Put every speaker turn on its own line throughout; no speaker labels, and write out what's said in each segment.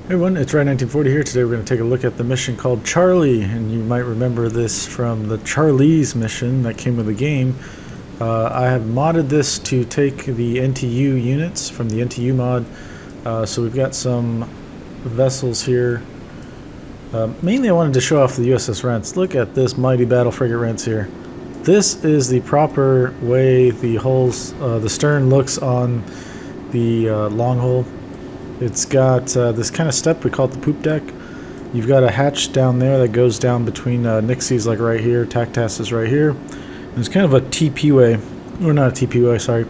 Hey everyone, it's Ryan1940 here. Today we're going to take a look at the mission called Charlie, and you might remember this from the Charlie's mission that came with the game. I have modded this to take the NTU units from the NTU mod. So we've got some vessels here. Mainly I wanted to show off the USS Rentz. Look at this mighty battle frigate Rentz here. This is the proper way the hulls, the stern looks on the long hull. It's got this kind of step, we call it the poop deck. You've got a hatch down there that goes down between Nixie's, like right here, TACTAS is right here. And it's kind of a TP way, or not a TP way, sorry,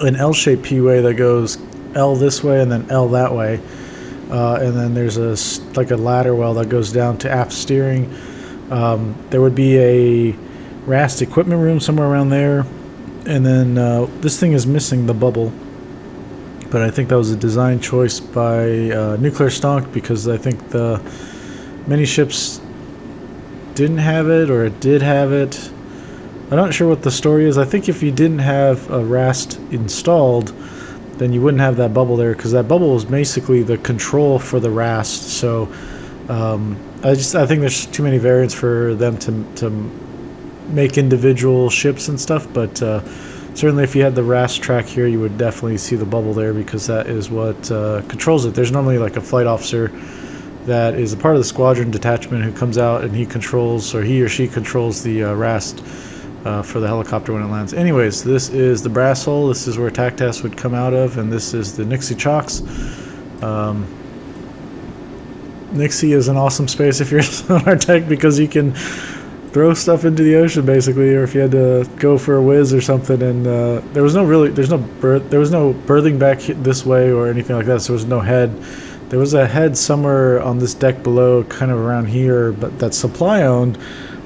an L-shaped P way that goes L this way and then L that way. And then there's like a ladder well that goes down to aft steering. There would be a RAST equipment room somewhere around there. And then this thing is missing the bubble. But I think that was a design choice by Nuclear Stonk, because I think the many ships didn't have it, or it did have it. I'm not sure what the story is. I think if you didn't have a RAST installed, then you wouldn't have that bubble there, because that bubble was basically the control for the RAST. So I think there's too many variants for them to make individual ships and stuff, but certainly if you had the RAST track here, you would definitely see the bubble there, because that is what controls it. There's normally like a flight officer that is a part of the squadron detachment who comes out and he controls, or he or she controls the RAST for the helicopter when it lands. Anyways, this is the brass hull. This is where TACTAS would come out of, and this is the Nixie chocks. Nixie is an awesome space if you're on our tech, because you can throw stuff into the ocean basically, or if you had to go for a whiz or something. And there was no berthing back this way or anything like that, so there was no head. There was a head somewhere on this deck below, kind of around here, but that's supply owned.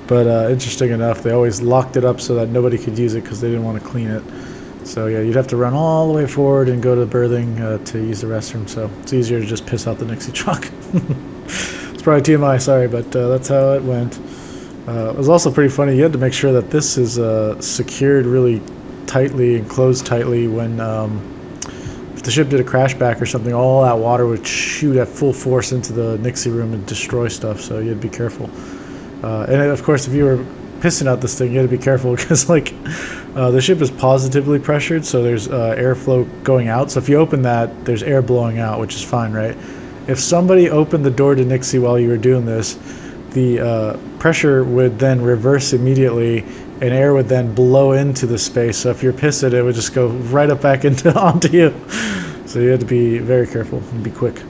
But interesting enough, they always locked it up so that nobody could use it because they didn't want to clean it. So yeah, you'd have to run all the way forward and go to berthing to use the restroom. So it's easier to just piss out the Nixie chock. It's probably TMI, sorry, but that's how it went. It was also pretty funny. You had to make sure that this is secured really tightly and closed tightly when if the ship did a crash back or something, all that water would shoot at full force into the Nixie room and destroy stuff, so you had to be careful. And of course, if you were pissing out this thing, you had to be careful, because like the ship is positively pressured, so there's airflow going out. So if you open that, there's air blowing out, which is fine, right? If somebody opened the door to Nixie while you were doing this, the pressure would then reverse immediately, and air would then blow into the space. So if you're pissed, it would just go right up back onto you. So you had to be very careful and be quick.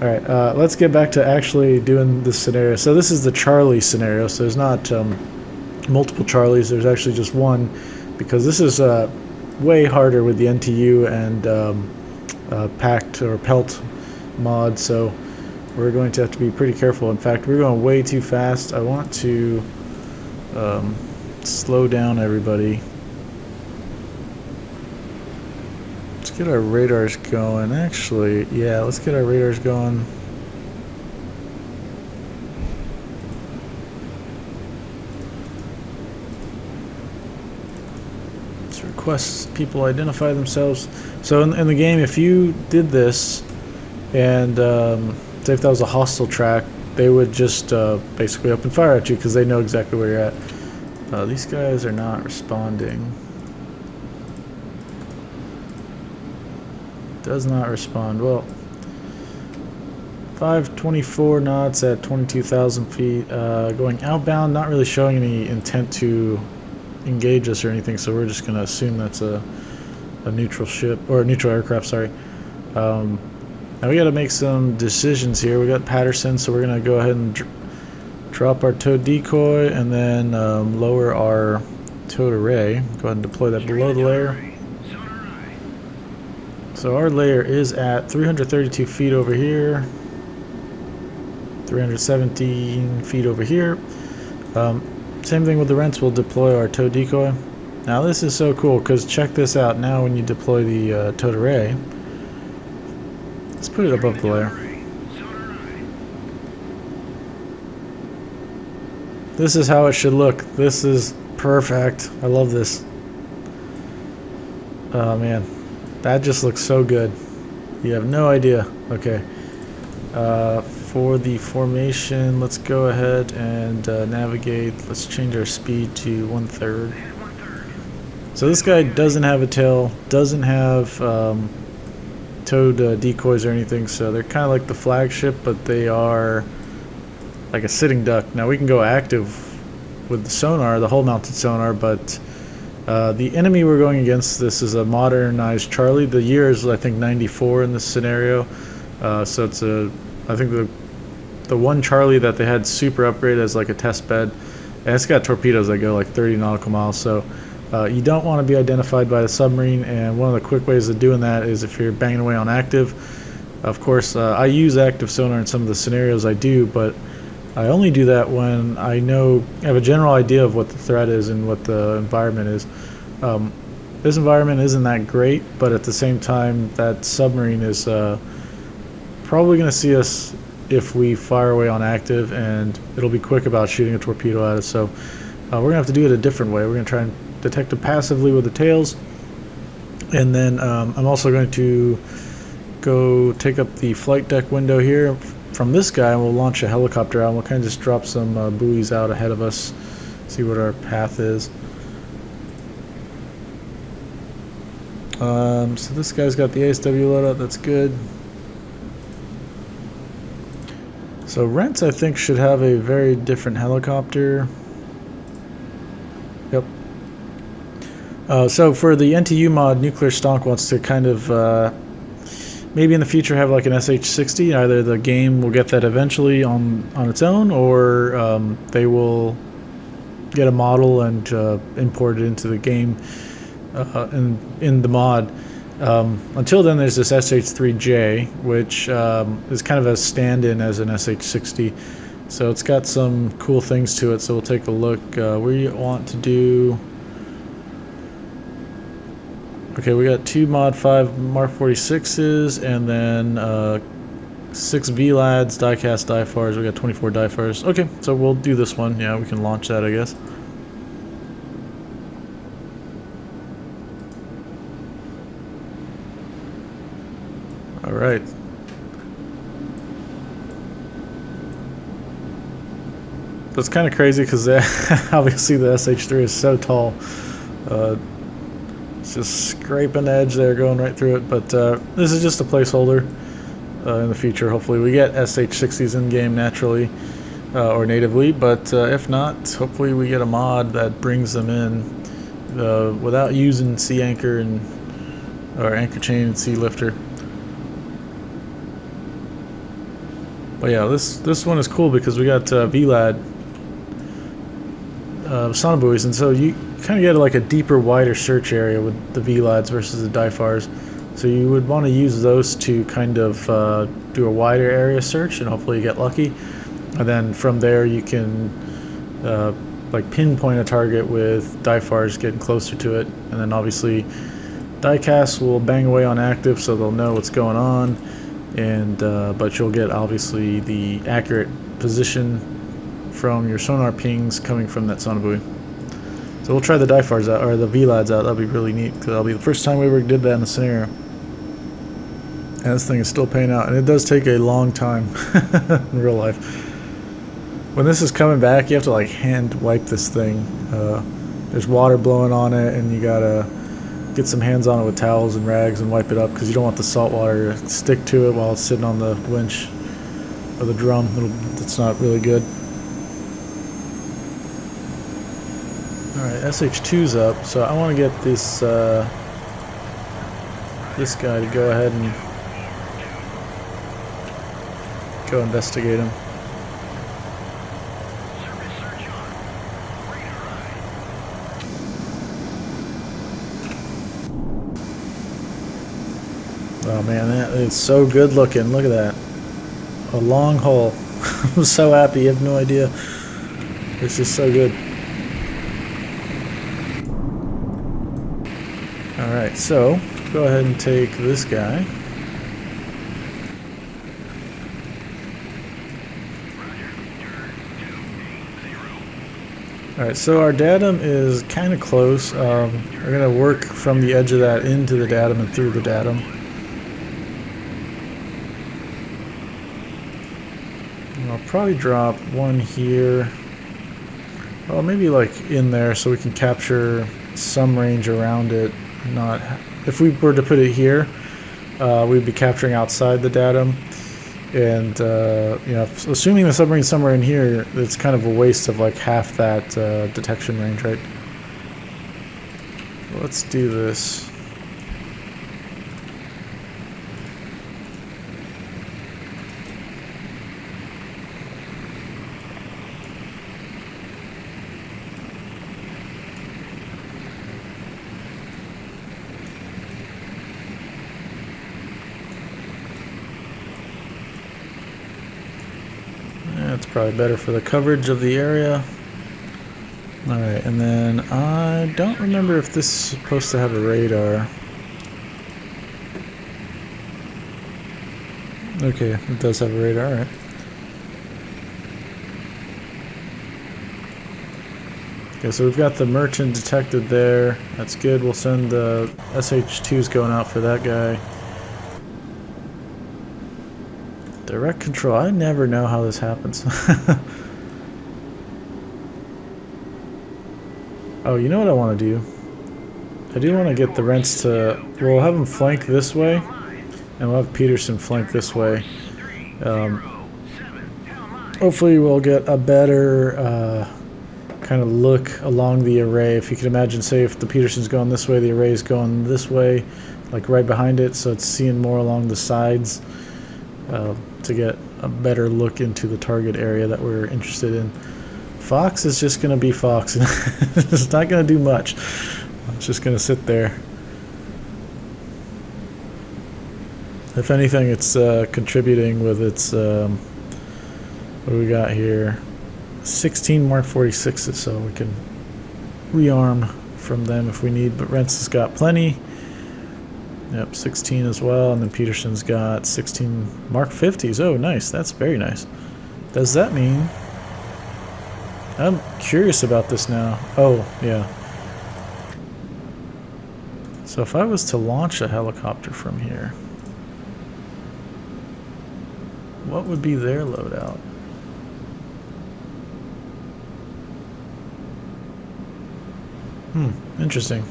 All right, let's get back to actually doing this scenario. So this is the Charlie scenario. So there's not multiple Charlies. There's actually just one, because this is way harder with the NTU and packed or pelt mod. So we're going to have to be pretty careful. In fact, we're going way too fast. I want to slow down everybody. Let's get our radars going. Actually, yeah, let's get our radars going. Let's request people identify themselves. So in the game, if you did this and say if that was a hostile track, they would just basically open fire at you, because they know exactly where you're at. These guys are not responding. Does not respond. Well, 524 knots at 22,000 feet. Going outbound, not really showing any intent to engage us or anything, so we're just going to assume that's a neutral ship, or a neutral aircraft, sorry. Now we got to make some decisions here. We got Patterson, so we're going to go ahead and drop our towed decoy, and then lower our towed array. Go ahead and deploy that below the layer. So our layer is at 332 feet over here, 317 feet over here. Same thing with the Rentz. We'll deploy our towed decoy. Now this is so cool, because check this out. Now when you deploy the towed array, let's put it above the layer. This is how it should look. This is perfect. I love this. Oh man, that just looks so good. You have no idea. Okay. For the formation, let's go ahead and navigate. Let's change our speed to 1/3. So this guy doesn't have a tail, doesn't have towed decoys or anything, so they're kind of like the flagship, but they are like a sitting duck. Now we can go active with the sonar, the hull mounted sonar, but the enemy we're going against, this is a modernized Charlie. The year is, I think, 94 in this scenario. So it's I think the one Charlie that they had super upgraded as like a test bed, and it's got torpedoes that go like 30 nautical miles. So you don't want to be identified by the submarine, and one of the quick ways of doing that is if you're banging away on active. Of course, I use active sonar in some of the scenarios I do, but I only do that when I have a general idea of what the threat is and what the environment is. This environment isn't that great, but at the same time, that submarine is probably going to see us if we fire away on active, and it'll be quick about shooting a torpedo at us. So we're going to have to do it a different way. We're going to try and detect it passively with the tails, and then I'm also going to go take up the flight deck window here from this guy, and we'll launch a helicopter out, and we'll kind of just drop some buoys out ahead of us, see what our path is. So this guy's got the ASW loadout, that's good. So Rentz, I think, should have a very different helicopter. Yep. So for the NTU mod, Nuclear Stonk wants to kind of maybe in the future have like an SH-60. Either the game will get that eventually on its own, or they will get a model and import it into the game in the mod. Until then, there's this SH-3J, which is kind of a stand-in as an SH-60. So it's got some cool things to it, so we'll take a look. We want to do... Okay, we got 2 Mod 5 Mark 46s, and then 6 VLADs, die-cast die-fars. We got 24 die-fars. Okay, so we'll do this one. Yeah, we can launch that, I guess. Alright. That's kind of crazy because obviously the SH-3 is so tall. It's just scraping the edge there, going right through it. But this is just a placeholder in the future. Hopefully we get SH-60s in game naturally or natively. But if not, hopefully we get a mod that brings them in without using sea anchor or anchor chain and sea lifter. But yeah, this one is cool because we got VLAD sonobuoys, and so you kind of get like a deeper, wider search area with the VLADs versus the die-fars. So you would want to use those to kind of do a wider area search, and hopefully you get lucky. And then from there you can like pinpoint a target with die-fars getting closer to it. And then obviously die-casts will bang away on active, so they'll know what's going on. And but you'll get obviously the accurate position from your sonar pings coming from that sonobuoy. So we'll try the die-fars out, or the VLADs out. That'll be really neat, because that'll be the first time we ever did that in a scenario. And this thing is still paying out, and it does take a long time in real life. When this is coming back, you have to like hand wipe this thing. There's water blowing on it, and you gotta get some hands on it with towels and rags and wipe it up, because you don't want the salt water to stick to it while it's sitting on the winch or the drum. It's not really good. Alright, SH2's up, so I want to get this this guy to go ahead and go investigate him. Oh man, that is so good looking. Look at that. A long hull. I'm so happy, you have no idea. This is so good. Alright, so go ahead and take this guy. Alright, so our datum is kind of close. We're going to work from the edge of that into the datum and through the datum. And I'll probably drop one here. Well, maybe like in there so we can capture some range around it. Not if we were to put it here, we'd be capturing outside the datum. And you know, assuming the submarine's somewhere in here, it's kind of a waste of like half that detection range, right? Let's do this. That's probably better for the coverage of the area. Alright, and then I don't remember if this is supposed to have a radar. Okay, it does have a radar, alright. Okay, so we've got the merchant detected there. That's good. We'll send the SH-2s going out for that guy. Direct control. I never know how this happens. Oh, you know what I want to do? I do want to get the Rentz to... We'll have him flank this way, and we'll have Peterson flank this way. Hopefully we'll get a better kind of look along the array. If you can imagine, say if the Peterson's going this way, the array's going this way, like right behind it, so it's seeing more along the sides. To get a better look into the target area that we're interested in. Fox is just going to be Fox. It's not going to do much. It's just going to sit there. If anything, it's contributing with its, what do we got here? 16 Mark 46s, so we can rearm from them if we need, but Rentz has got plenty. Yep, 16 as well, and then Peterson's got 16 Mark 50s. Oh, nice. That's very nice. Does that mean... I'm curious about this now. Oh, yeah. So if I was to launch a helicopter from here, what would be their loadout? Interesting.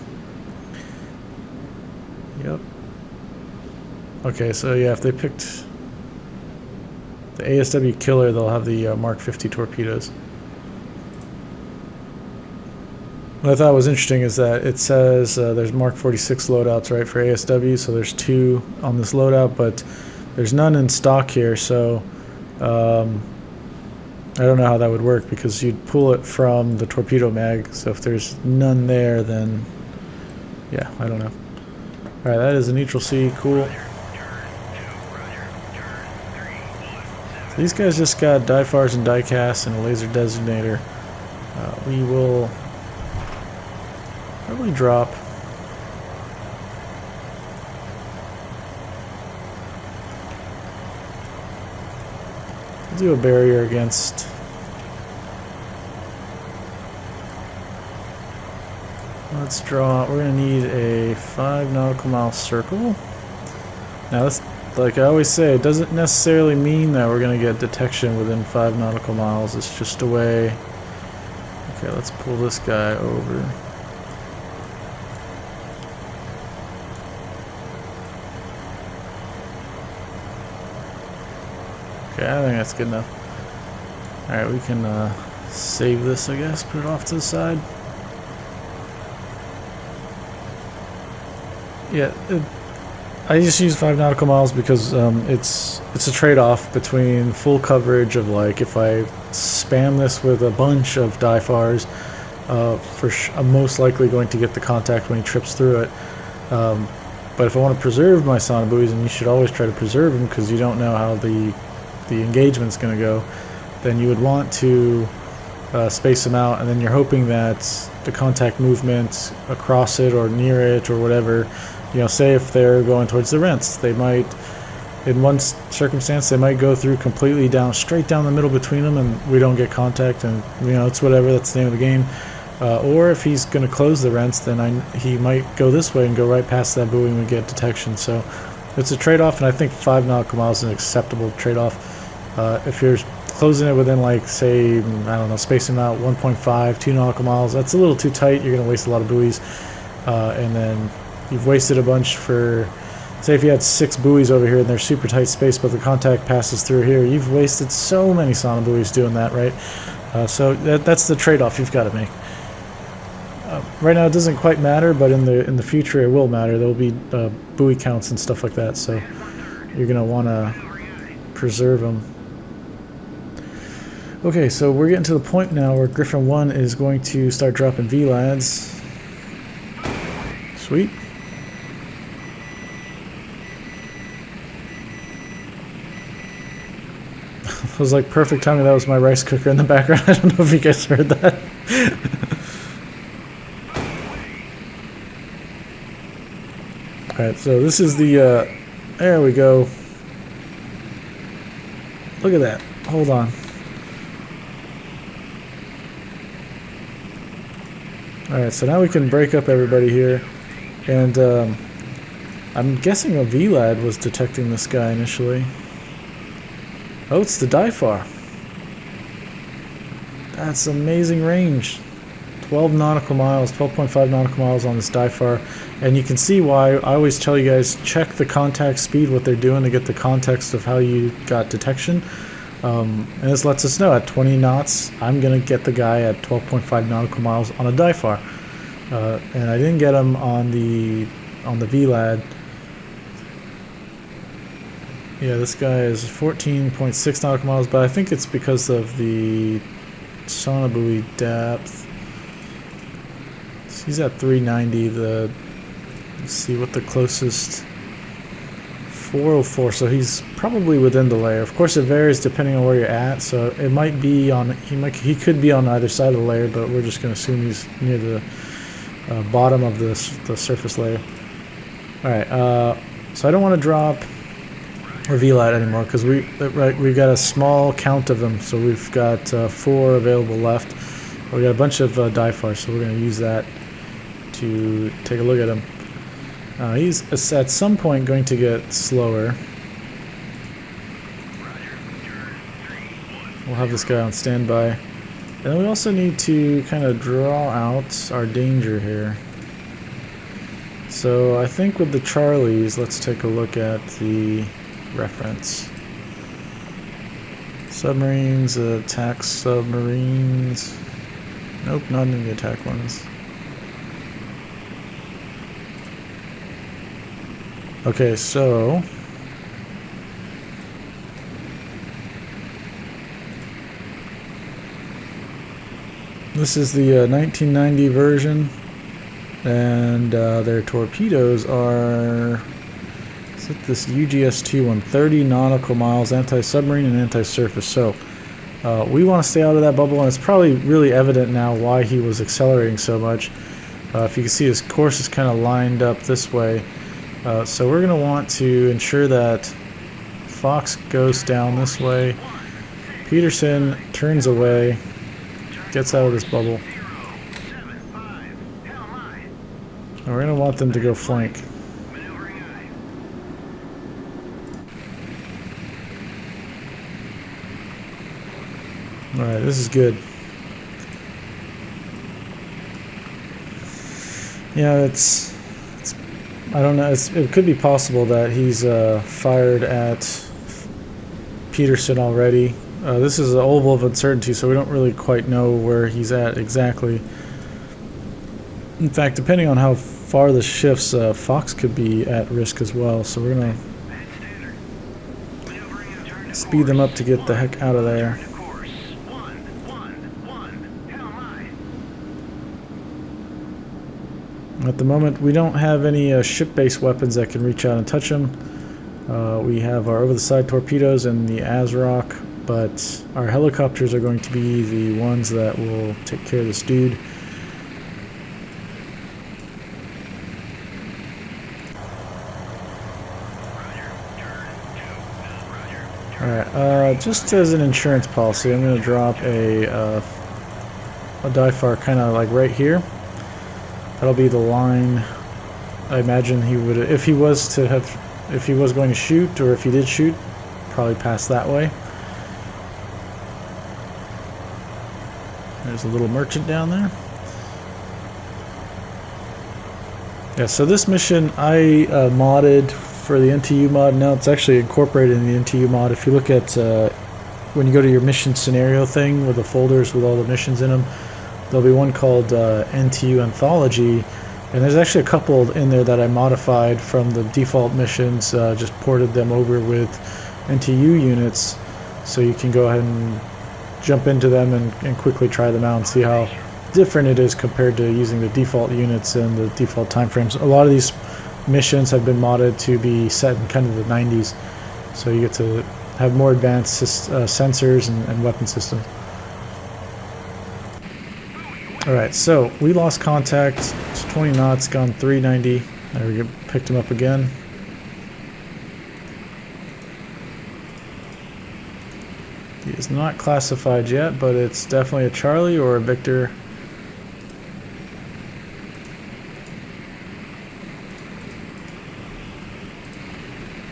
Yep. Okay, so yeah, if they picked the ASW killer, they'll have the Mark 50 torpedoes. What I thought was interesting is that it says there's Mark 46 loadouts, right, for ASW, so there's 2 on this loadout, but there's none in stock here, so I don't know how that would work, because you'd pull it from the torpedo mag, so if there's none there, then yeah, I don't know. Alright, that is a neutral C, cool. So these guys just got die-fars and die-casts and a laser designator. We will probably drop. We'll do a barrier against. Let's draw. We're going to need a 5 nautical mile circle. Now, this, like I always say, it doesn't necessarily mean that we're going to get detection within 5 nautical miles. It's just a way. Okay, let's pull this guy over. Okay, I think that's good enough. Alright, we can save this, I guess, put it off to the side. Yeah, I just use 5 nautical miles because it's a trade-off between full coverage of, like, if I spam this with a bunch of die-fars, I'm most likely going to get the contact when he trips through it. But if I want to preserve my sonobuoys, and you should always try to preserve them because you don't know how the engagement's going to go, then you would want to space them out, and then you're hoping that the contact movement across it or near it or whatever, you know, say if they're going towards the Rentz, they might, in one circumstance, they might go through completely down, straight down the middle between them, and we don't get contact, and, you know, it's whatever, that's the name of the game. Or if he's going to close the Rentz, then he might go this way and go right past that buoy and we get detection. So it's a trade-off, and I think 5 nautical miles is an acceptable trade-off. If you're closing it within, like, say, I don't know, spacing them out 1.5, 2 nautical miles. That's a little too tight. You're going to waste a lot of buoys. And then you've wasted a bunch for, say if you had 6 buoys over here and they're super tight space, but the contact passes through here, you've wasted so many sonar buoys doing that, right? So that's the trade-off you've got to make. Right now it doesn't quite matter, but in the future it will matter. There will be buoy counts and stuff like that, so you're going to want to preserve them. Okay, so we're getting to the point now where Griffin 1 is going to start dropping VLADs. Sweet. It was like perfect timing. That was my rice cooker in the background. I don't know if you guys heard that. Alright, so this is the, there we go. Look at that. Hold on. Alright, so now we can break up everybody here. And I'm guessing a VLAD was detecting this guy initially. Oh, it's the DIFAR. That's amazing range. 12 nautical miles, 12.5 nautical miles on this DIFAR. And you can see why I always tell you guys, check the contact speed, what they're doing, to get the context of how you got detection. And this lets us know at 20 knots, I'm going to get the guy at 12.5 nautical miles on a DIFAR. And I didn't get him on the VLAD. Yeah, this guy is 14.6 nautical miles, but I think it's because of the sonar buoy depth. So he's at 390. Let's see what the closest. 404. So he's probably within the layer. Of course, it varies depending on where you're at. So it might be on. He could be on either side of the layer, but we're just going to assume he's near the bottom of the surface layer. All right. So I don't want to drop or VLAD anymore because we've got a small count of them, so we've got 4 available left. We got a bunch of DIFAR, so we're going to use that to take a look at him. He's at some point going to get slower. We'll have this guy on standby, and then we also need to kind of draw out our danger here. So I think with the Charlies, let's take a look at the reference. Submarines, attack submarines. Nope, not in the attack ones. Okay, so this is the 1990 version, and their torpedoes are, is it this UGS-2 one, 30 nautical miles, anti-submarine and anti-surface. So we want to stay out of that bubble, and it's probably really evident now why he was accelerating so much. If you can see, his course is kind of lined up this way. So we're going to want to ensure that Fox goes down this way, Peterson turns away, gets out of this bubble, and we're going to want them to go flank. Alright, this is good. Yeah, I don't know, it could be possible that he's fired at Peterson already. This is an oval of uncertainty, so we don't really quite know where he's at exactly. In fact, depending on how far this shifts, Fox could be at risk as well, so we're going to speed them up to get the heck out of there. At the moment, we don't have any ship-based weapons that can reach out and touch him. We have our over-the-side torpedoes and the ASROC, but our helicopters are going to be the ones that will take care of this dude. Alright, just as an insurance policy, I'm going to drop a DIFAR kind of like right here. That'll be the line. I imagine he would, if he was going to shoot, or if he did shoot, probably pass that way. There's a little merchant down there. Yeah, so this mission I modded for the NTU mod. Now it's actually incorporated in the NTU mod. If you look at when you go to your mission scenario thing with the folders with all the missions in them, there'll be one called NTU Anthology, and there's actually a couple in there that I modified from the default missions, just ported them over with NTU units, so you can go ahead and jump into them and quickly try them out and see how different it is compared to using the default units and the default time frames. A lot of these missions have been modded to be set in kind of the 90s, so you get to have more advanced sensors and weapon systems. Alright, so we lost contact. It's 20 knots, gone 390. There we go, picked him up again. He is not classified yet, but it's definitely a Charlie or a Victor.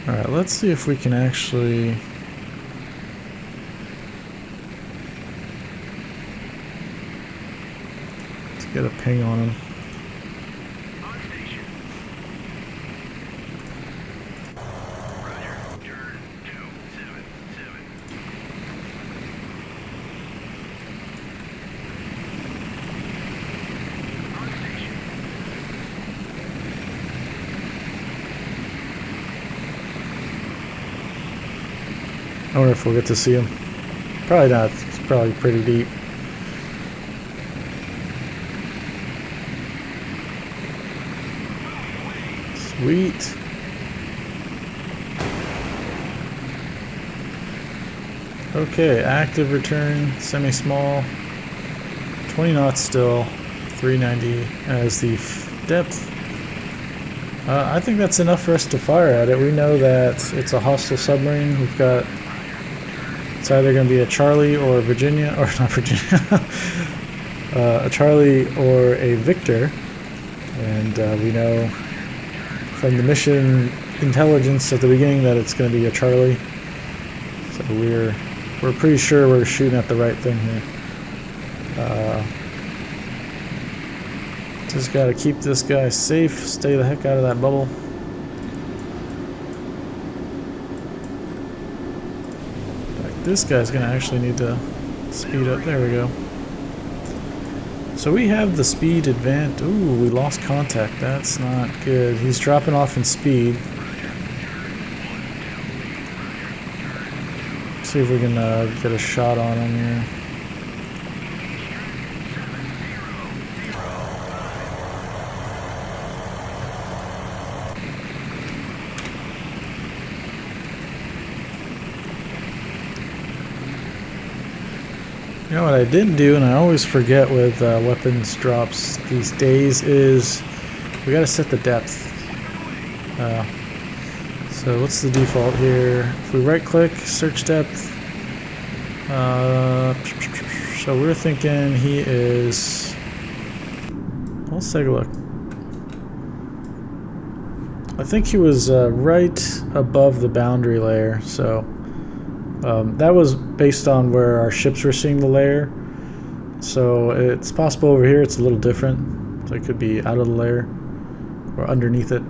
Alright, let's see if we can actually... let's get a ping on him. I wonder if we'll get to see him. Probably not. It's probably pretty deep. Sweet. Okay, active return, semi-small. 20 knots still. 390 as the depth. I think that's enough for us to fire at it. We know that it's a hostile submarine. We've got... it's either going to be a Charlie or a Virginia, or not Virginia, a Charlie or a Victor, and we know from the mission intelligence at the beginning that it's going to be a Charlie. So we're pretty sure we're shooting at the right thing here. Just got to keep this guy safe, stay the heck out of that bubble. This guy's gonna actually need to speed up. There we go. So we have the speed advantage. Ooh, we lost contact. That's not good. He's dropping off in speed. See if we can get a shot on him here. You know what I didn't do, and I always forget with weapons drops these days, is we gotta set the depth. So what's the default here? If we right click, search depth. So we're thinking he is... let's take a look. I think he was right above the boundary layer, so... that was based on where our ships were seeing the layer, so it's possible over here it's a little different, so it could be out of the layer or underneath it.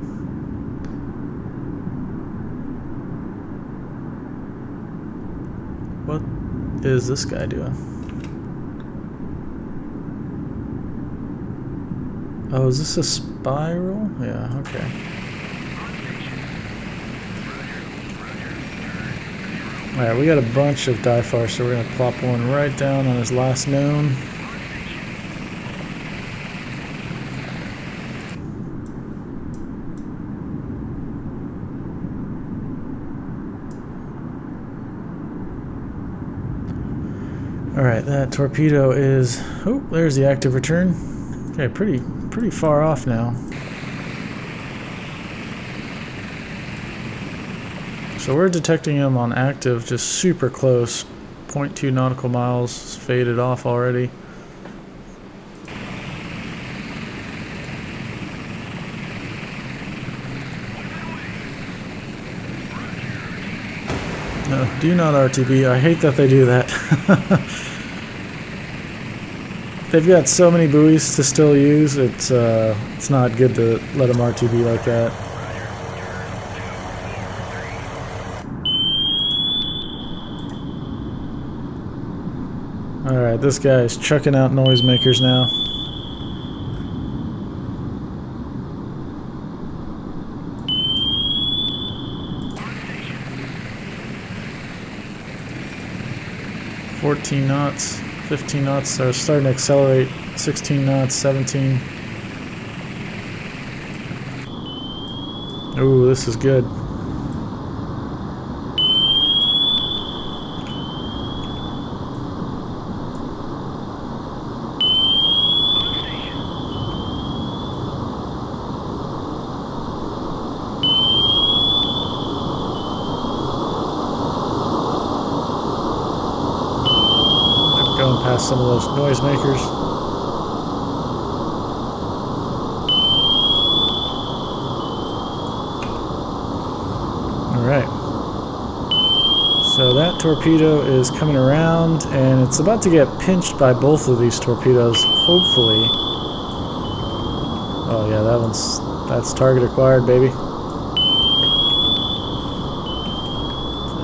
What is this guy doing? Oh, is this a spiral? Yeah, okay. Alright, we got a bunch of DIFAR, so we're going to plop one right down on his last known. Alright, that torpedo is... oh, there's the active return. Okay, pretty far off now. So we're detecting him on active, just super close. 0.2 nautical miles, faded off already. No, do not RTB. I hate that they do that. they've got so many buoys to still use. It's not good to let them RTB like that. Alright, this guy's chucking out noisemakers now. knots, 15 knots, they're starting to accelerate, 16 knots, 17. Ooh, this is good. Going past some of those noisemakers. Alright. So that torpedo is coming around and it's about to get pinched by both of these torpedoes, hopefully. Oh yeah, that's target acquired, baby.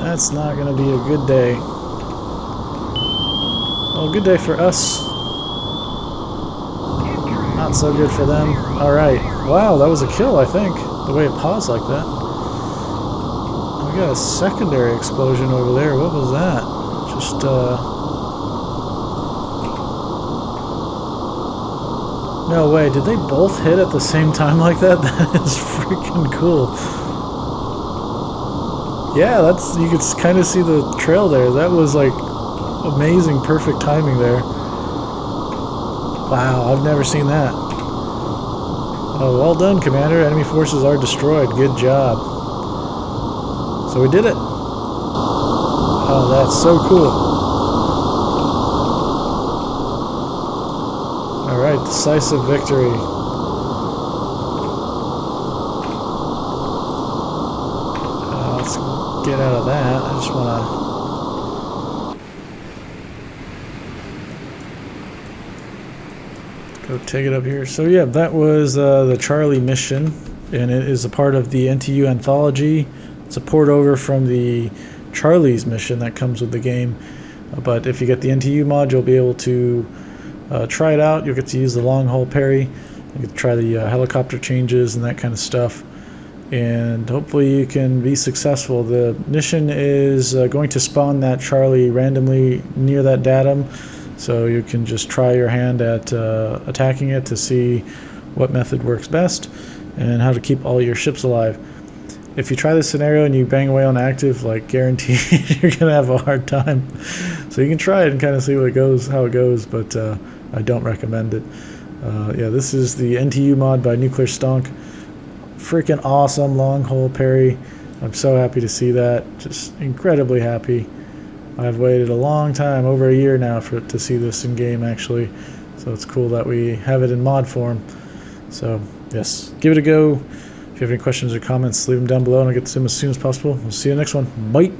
That's not gonna be a good day. Well, good day for us. Not so good for them. Alright. Wow, that was a kill, I think. The way it paused like that. We got a secondary explosion over there. What was that? Just, no way. Did they both hit at the same time like that? That is freaking cool. Yeah, you could kind of see the trail there. That was like amazing, perfect timing there. Wow, I've never seen that. Oh, well done, Commander. Enemy forces are destroyed. Good job. So we did it. Oh, that's so cool. Alright, decisive victory. Let's get out of that. I just want to... go take it up here. So yeah, that was the Charlie mission, and it is a part of the NTU anthology. It's a port over from the Charlie's mission that comes with the game. But if you get the NTU mod, you'll be able to try it out. You'll get to use the long hull Perry. You get to try the helicopter changes and that kind of stuff. And hopefully you can be successful. The mission is going to spawn that Charlie randomly near that datum. So you can just try your hand at attacking it to see what method works best and how to keep all your ships alive. If you try this scenario and you bang away on active, like guaranteed you're going to have a hard time. So you can try it and kind of see how it goes, but I don't recommend it. Yeah, this is the NTU mod by Nuclear Stonk. Freaking awesome long hull Perry. I'm so happy to see that. Just incredibly happy. I've waited a long time, over a year now, to see this in game actually. So it's cool that we have it in mod form. So yes, give it a go. If you have any questions or comments, leave them down below and I'll get to them as soon as possible. We'll see you in the next one. Bye!